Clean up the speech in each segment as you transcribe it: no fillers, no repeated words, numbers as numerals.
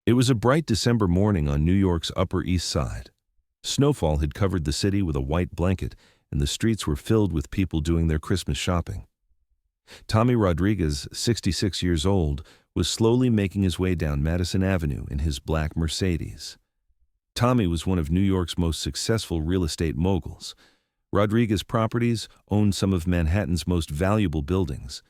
It was a bright December morning on New York's Upper East Side. Snowfall had covered the city with a white blanket, and the streets were filled with people doing their Christmas shopping. Tommy Rodriguez, 66 years old, was slowly making his way down Madison Avenue in his black Mercedes. Tommy was one of New York's most successful real estate moguls. Rodriguez Properties owned some of Manhattan's most valuable buildings.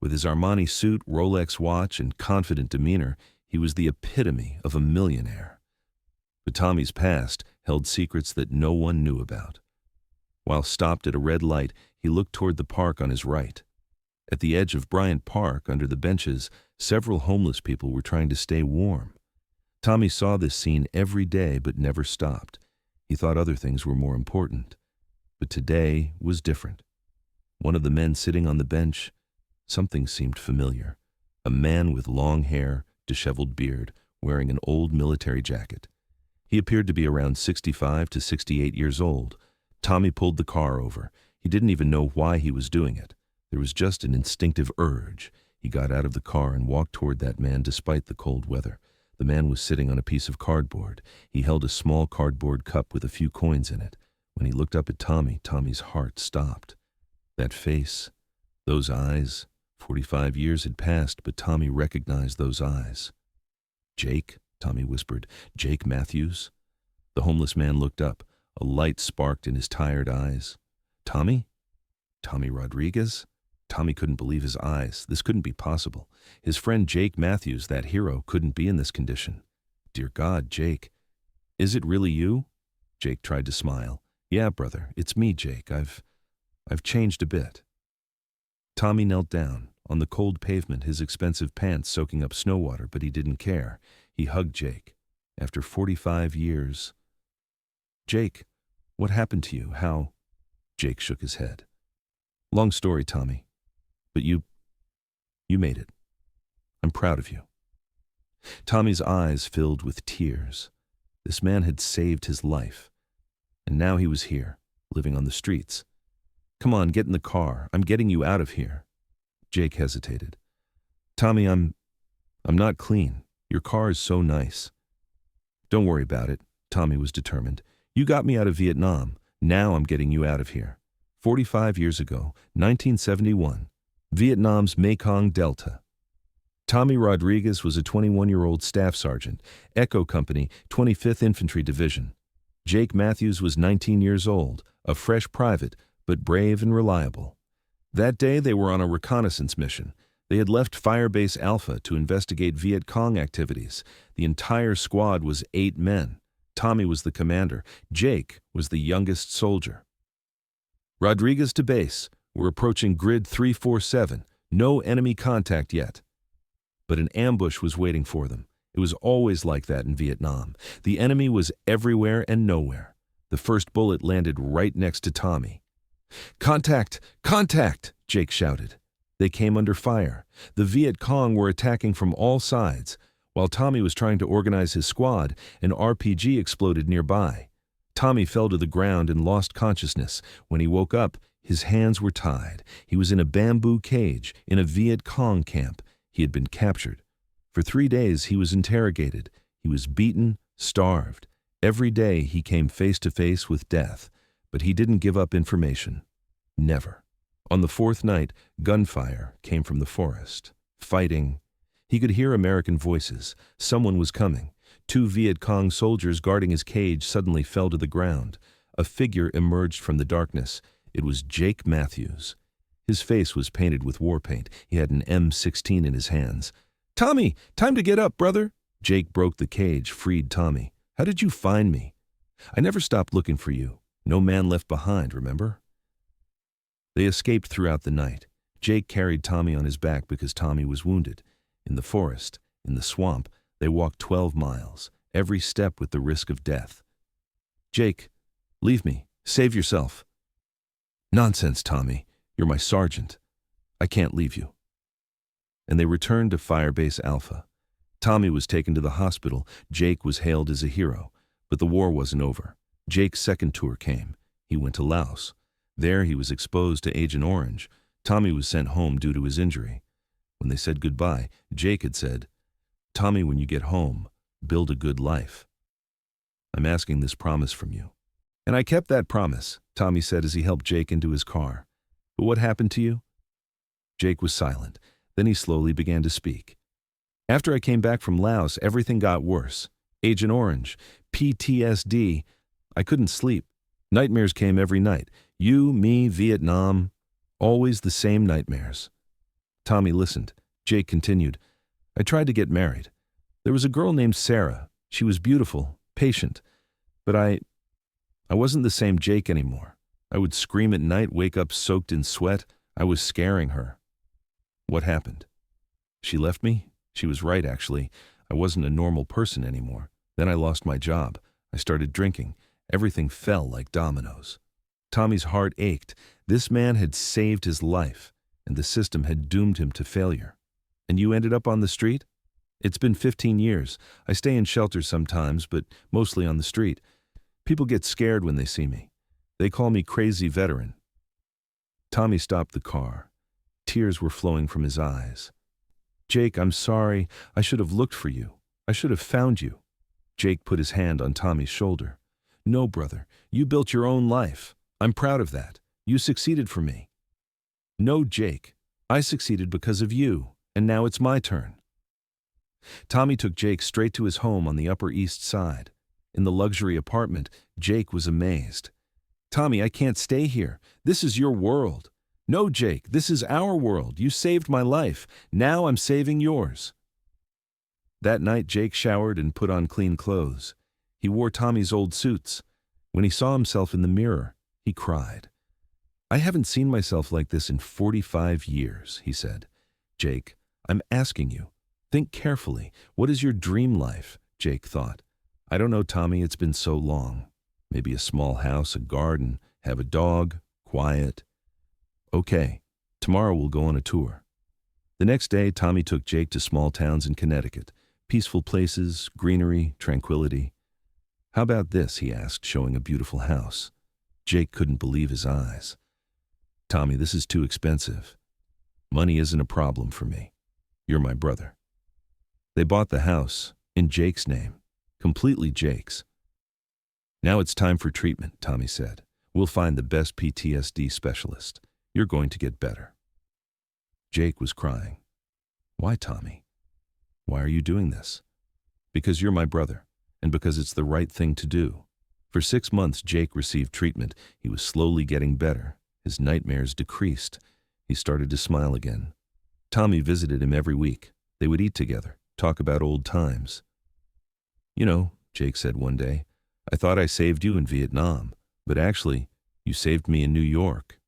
With his Armani suit, Rolex watch, and confident demeanor, he was the epitome of a millionaire. But Tommy's past held secrets that no one knew about. While stopped at a red light, he looked toward the park on his right. At the edge of Bryant Park, under the benches, several homeless people were trying to stay warm. Tommy saw this scene every day but never stopped. He thought other things were more important. But today was different. One of the men sitting on the bench, something seemed familiar. A man with long hair, disheveled beard, wearing an old military jacket. He appeared to be around 65 to 68 years old. Tommy pulled the car over. He didn't even know why he was doing it. There was just an instinctive urge. He got out of the car and walked toward that man despite the cold weather. The man was sitting on a piece of cardboard. He held a small cardboard cup with a few coins in it. When he looked up at Tommy, Tommy's heart stopped. That face, those eyes, 45 years had passed, but Tommy recognized those eyes. "Jake," Tommy whispered. "Jake Matthews?" The homeless man looked up. A light sparked in his tired eyes. "Tommy? Tommy Rodriguez?" Tommy couldn't believe his eyes. This couldn't be possible. His friend Jake Matthews, that hero, couldn't be in this condition. "Dear God, Jake. Is it really you?" Jake tried to smile. "Yeah, brother, it's me, Jake. I've changed a bit." Tommy knelt down. On the cold pavement, his expensive pants soaking up snow water, but he didn't care. He hugged Jake. After 45 years... "Jake, what happened to you? How?" Jake shook his head. "Long story, Tommy. But you made it. I'm proud of you." Tommy's eyes filled with tears. This man had saved his life. And now he was here, living on the streets. "Come on, get in the car. I'm getting you out of here." Jake hesitated. "Tommy, I'm not clean. Your car is so nice." "Don't worry about it." Tommy was determined. "You got me out of Vietnam. Now I'm getting you out of here. 45 years ago, 1971, Vietnam's Mekong Delta. Tommy Rodriguez was a 21-year-old staff sergeant, Echo Company, 25th Infantry Division. Jake Matthews was 19 years old, a fresh private, but brave and reliable. That day they were on a reconnaissance mission. They had left Firebase Alpha to investigate Viet Cong activities. The entire squad was 8 men. Tommy was the commander. Jake was the youngest soldier. "Rodriguez to base. We're approaching grid 347. No enemy contact yet." But an ambush was waiting for them. It was always like that in Vietnam. The enemy was everywhere and nowhere. The first bullet landed right next to Tommy. "Contact! Contact!" Jake shouted. They came under fire. The Viet Cong were attacking from all sides. While Tommy was trying to organize his squad, an RPG exploded nearby. Tommy fell to the ground and lost consciousness. When he woke up, his hands were tied. He was in a bamboo cage in a Viet Cong camp. He had been captured. For 3 days he was interrogated. He was beaten, starved. Every day he came face to face with death, but he didn't give up information. Never. On the 4th night, gunfire came from the forest. Fighting. He could hear American voices. Someone was coming. 2 Viet Cong soldiers guarding his cage suddenly fell to the ground. A figure emerged from the darkness. It was Jake Matthews. His face was painted with war paint. He had an M16 in his hands. "Tommy, time to get up, brother." Jake broke the cage, freed Tommy. "How did you find me?" "I never stopped looking for you. No man left behind, remember?" They escaped throughout the night. Jake carried Tommy on his back because Tommy was wounded. In the forest, in the swamp, they walked 12 miles, every step with the risk of death. "Jake, leave me. Save yourself." "Nonsense, Tommy. You're my sergeant. I can't leave you." And they returned to Firebase Alpha. Tommy was taken to the hospital. Jake was hailed as a hero. But the war wasn't over. Jake's second tour came. He went to Laos. There he was exposed to Agent Orange. Tommy was sent home due to his injury. When they said goodbye, Jake had said, "Tommy, when you get home, build a good life. I'm asking this promise from you." "And I kept that promise," Tommy said as he helped Jake into his car. "But what happened to you?" Jake was silent. Then he slowly began to speak. "After I came back from Laos, everything got worse. Agent Orange, PTSD. I couldn't sleep. Nightmares came every night. You, me, Vietnam. Always the same nightmares." Tommy listened. Jake continued. "I tried to get married. There was a girl named Sarah. She was beautiful, patient. But I wasn't the same Jake anymore. I would scream at night, wake up soaked in sweat. I was scaring her." "What happened?" "She left me. She was right, actually. I wasn't a normal person anymore. Then I lost my job. I started drinking. Everything fell like dominoes." Tommy's heart ached. This man had saved his life, and the system had doomed him to failure. "And you ended up on the street?" "It's been 15 years. I stay in shelters sometimes, but mostly on the street. People get scared when they see me. They call me crazy veteran." Tommy stopped the car. Tears were flowing from his eyes. "Jake, I'm sorry. I should have looked for you. I should have found you." Jake put his hand on Tommy's shoulder. "No, brother. You built your own life. I'm proud of that. You succeeded for me." "No, Jake. I succeeded because of you, and now it's my turn." Tommy took Jake straight to his home on the Upper East Side. In the luxury apartment, Jake was amazed. "Tommy, I can't stay here. This is your world." "No, Jake, this is our world. You saved my life. Now I'm saving yours." That night, Jake showered and put on clean clothes. He wore Tommy's old suits. When he saw himself in the mirror, he cried. "I haven't seen myself like this in 45 years, he said. "Jake, I'm asking you. Think carefully. What is your dream life?" Jake thought. "I don't know, Tommy. It's been so long. Maybe a small house, a garden, have a dog, quiet." "Okay, tomorrow we'll go on a tour." The next day, Tommy took Jake to small towns in Connecticut. Peaceful places, greenery, tranquility. "How about this?" he asked, showing a beautiful house. Jake couldn't believe his eyes. "Tommy, this is too expensive. Money isn't a problem for me. You're my brother." They bought the house, in Jake's name, completely Jake's. "Now it's time for treatment," Tommy said. "We'll find the best PTSD specialist. You're going to get better." Jake was crying. "Why, Tommy? Why are you doing this?" "Because you're my brother, and because it's the right thing to do." For 6 months, Jake received treatment. He was slowly getting better. His nightmares decreased. He started to smile again. Tommy visited him every week. They would eat together, talk about old times. "You know," Jake said one day, "I thought I saved you in Vietnam, but actually, you saved me in New York."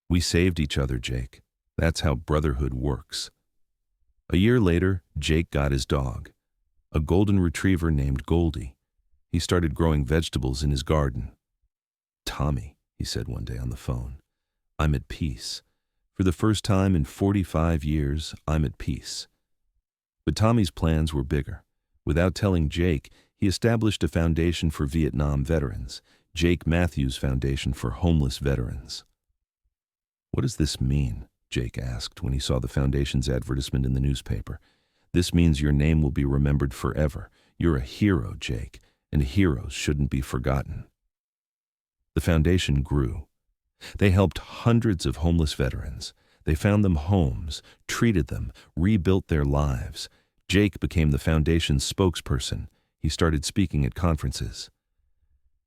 We saved each other, Jake. That's how brotherhood works. A year later, Jake got his dog, a golden retriever named Goldie. He started growing vegetables in his garden. "Tommy," he said one day on the phone, "I'm at peace. For the first time in 45 years, I'm at peace." But Tommy's plans were bigger. Without telling Jake, he established a foundation for Vietnam veterans, Jake Matthews Foundation for Homeless Veterans. "What does this mean?" Jake asked when he saw the foundation's advertisement in the newspaper. "This means your name will be remembered forever. You're a hero, Jake, and heroes shouldn't be forgotten." The foundation grew. They helped hundreds of homeless veterans. They found them homes, treated them, rebuilt their lives. Jake became the foundation's spokesperson. He started speaking at conferences.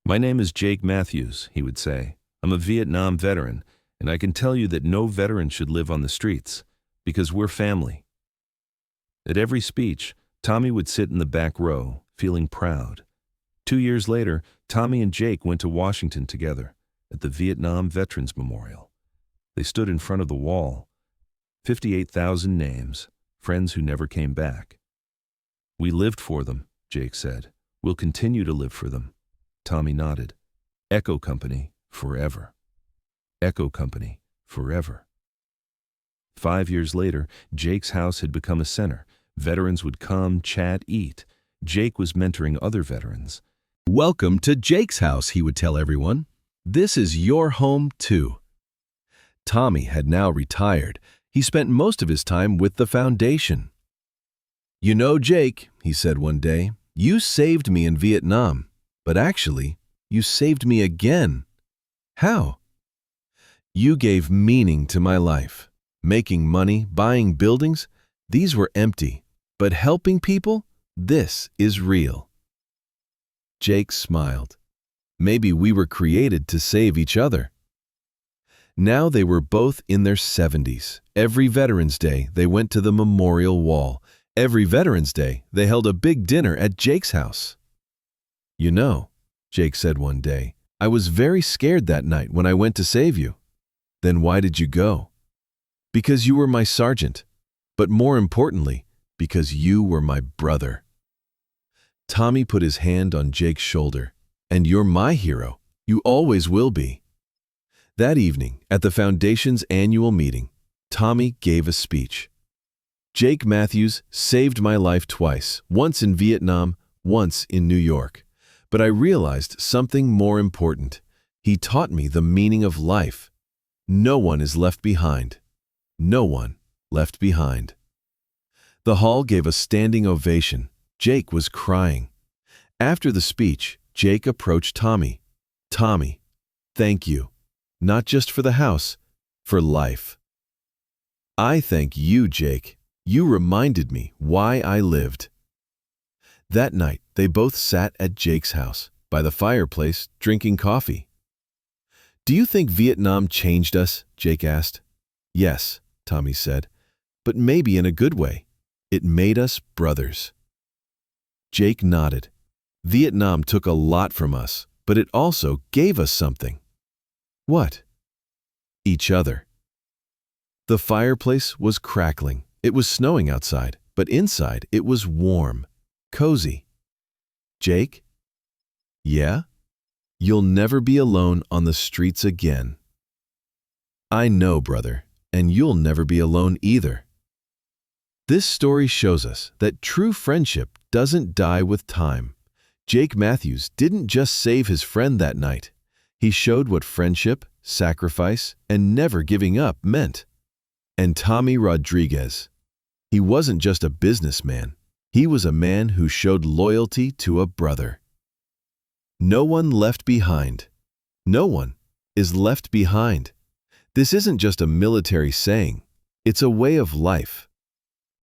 "My name is Jake Matthews," he would say. "I'm a Vietnam veteran, and I can tell you that no veteran should live on the streets, because we're family." At every speech, Tommy would sit in the back row, feeling proud. 2 years later, Tommy and Jake went to Washington together, at the Vietnam Veterans Memorial. They stood in front of the wall. 58,000 names, friends who never came back. "We lived for them," Jake said. "We'll continue to live for them." Tommy nodded. "Echo Company, forever. Echo Company, forever." 5 years later, Jake's house had become a center. Veterans would come, chat, eat. Jake was mentoring other veterans. "Welcome to Jake's house," he would tell everyone. "This is your home, too." Tommy had now retired. He spent most of his time with the foundation. "You know, Jake," he said one day, "you saved me in Vietnam, but actually, you saved me again." "How?" "You gave meaning to my life. Making money, buying buildings, these were empty. But helping people, this is real." Jake smiled. Maybe we were created to save each other. Now they were both in their 70s. Every Veterans Day, they went to the memorial wall. Every Veterans Day, they held a big dinner at Jake's house. "You know," Jake said one day, "I was very scared that night when I went to save you." "Then why did you go?" "Because you were my sergeant. But more importantly, because you were my brother." Tommy put his hand on Jake's shoulder. "And you're my hero. You always will be." That evening, at the Foundation's annual meeting, Tommy gave a speech. "Jake Matthews saved my life twice, once in Vietnam, once in New York. But I realized something more important. He taught me the meaning of life. No one is left behind. No one left behind." The hall gave a standing ovation. Jake was crying. After the speech, Jake approached Tommy. "Tommy, thank you. Not just for the house, for life." "I thank you, Jake. You reminded me why I lived." That night, they both sat at Jake's house, by the fireplace, drinking coffee. "Do you think Vietnam changed us?" Jake asked. "Yes," Tommy said, "but maybe in a good way. It made us brothers." Jake nodded. "Vietnam took a lot from us, but it also gave us something." "What?" "Each other." The fireplace was crackling. It was snowing outside, but inside it was warm, cozy. "Jake?" "Yeah?" "You'll never be alone on the streets again." "I know, brother, and you'll never be alone either." This story shows us that true friendship doesn't die with time. Jake Matthews didn't just save his friend that night. He showed what friendship, sacrifice, and never giving up meant. And Tommy Rodriguez, he wasn't just a businessman. He was a man who showed loyalty to a brother. No one left behind. No one is left behind. This isn't just a military saying. It's a way of life.